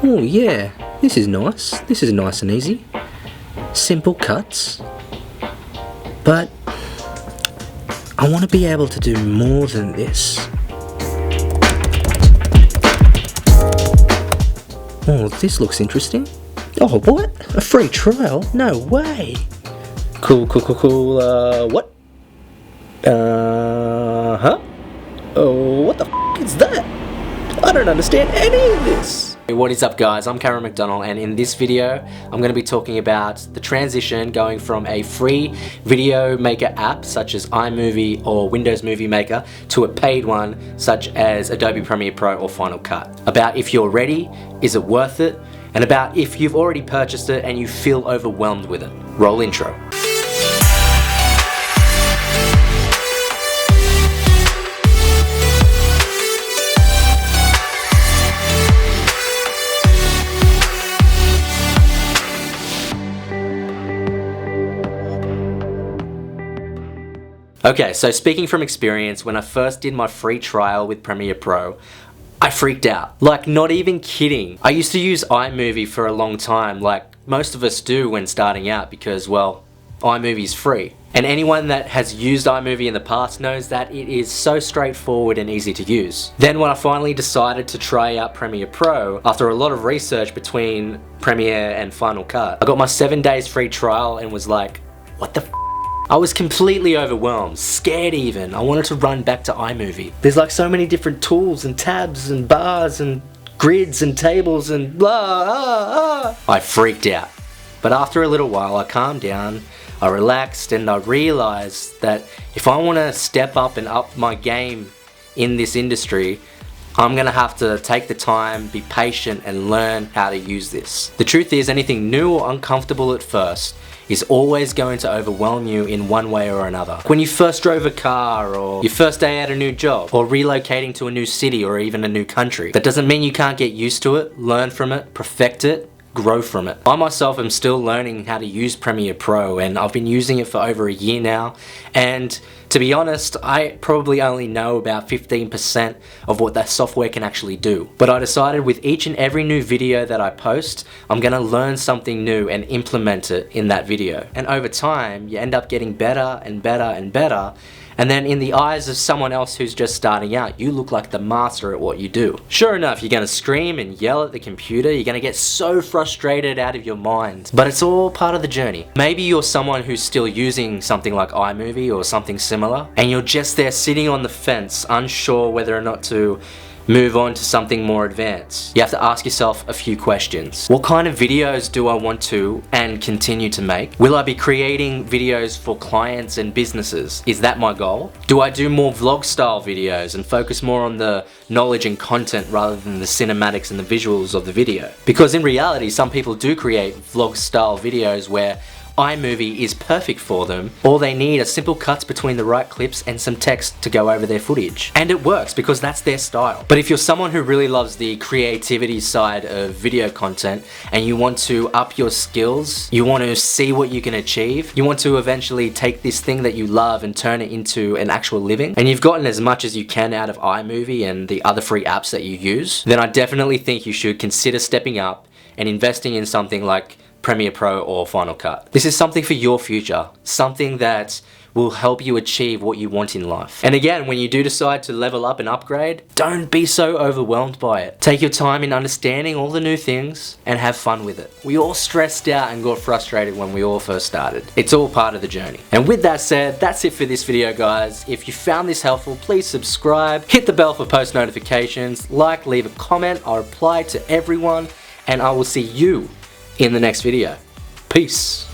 Oh yeah, this is nice. This is nice and easy. Simple cuts. But I want to be able to do more than this. Oh, this looks interesting. Oh, what? A free trial? No way. Cool. What? Huh? Oh, what the f is that? I don't understand any of this. Hey, what is up guys, I'm Cameron McDonald, and in this video I'm going to be talking about the transition going from a free video maker app such as Imovie or Windows Movie Maker to a paid one such as Adobe Premiere Pro or Final Cut. About if you're ready, is it worth it, and about if you've already purchased it and you feel overwhelmed with it. Roll intro. Okay, so speaking from experience, when I first did my free trial with Premiere Pro, I freaked out. Like, not even kidding. I used to use iMovie for a long time, like most of us do when starting out because, well, iMovie's free. And anyone that has used iMovie in the past knows that it is so straightforward and easy to use. Then when I finally decided to try out Premiere Pro, after a lot of research between Premiere and Final Cut, I got my 7 days free trial and was like, what the f***? I was completely overwhelmed, scared even. I wanted to run back to iMovie. There's like so many different tools and tabs and bars and grids and tables and blah. I freaked out. But after a little while I calmed down, I relaxed, and I realized that if I want to step up and up my game in this industry, I'm gonna have to take the time, be patient, and learn how to use this. The truth is, anything new or uncomfortable at first is always going to overwhelm you in one way or another. When you first drove a car, or your first day at a new job, or relocating to a new city or even a new country, that doesn't mean you can't get used to it, learn from it, perfect it, grow from it. I myself am still learning how to use Premiere Pro, and I've been using it for over a year now, and to be honest, I probably only know about 15% of what that software can actually do. But I decided with each and every new video that I post, I'm gonna learn something new and implement it in that video. And over time, you end up getting better and better and better, and then in the eyes of someone else who's just starting out, you look like the master at what you do. Sure enough, you're gonna scream and yell at the computer, you're gonna get so frustrated out of your mind, but it's all part of the journey. Maybe you're someone who's still using something like iMovie or something similar, and you're just there sitting on the fence, unsure whether or not to move on to something more advanced. You have to ask yourself a few questions. What kind of videos do I want to and continue to make? Will I be creating videos for clients and businesses? Is that my goal? Do I do more vlog style videos and focus more on the knowledge and content rather than the cinematics and the visuals of the video? Because in reality, some people do create vlog style videos where iMovie is perfect for them. All they need are simple cuts between the right clips and some text to go over their footage. And it works because that's their style. But if you're someone who really loves the creativity side of video content and you want to up your skills, you want to see what you can achieve, you want to eventually take this thing that you love and turn it into an actual living, and you've gotten as much as you can out of iMovie and the other free apps that you use, then I definitely think you should consider stepping up and investing in something like Premiere Pro or Final Cut. This is something for your future, something that will help you achieve what you want in life. And again, when you do decide to level up and upgrade, don't be so overwhelmed by it. Take your time in understanding all the new things and have fun with it. We all stressed out and got frustrated when we all first started. It's all part of the journey. And with that said, that's it for this video, guys. If you found this helpful, please subscribe, hit the bell for post notifications, like, leave a comment. I'll reply to everyone, and I will see you in the next video. Peace.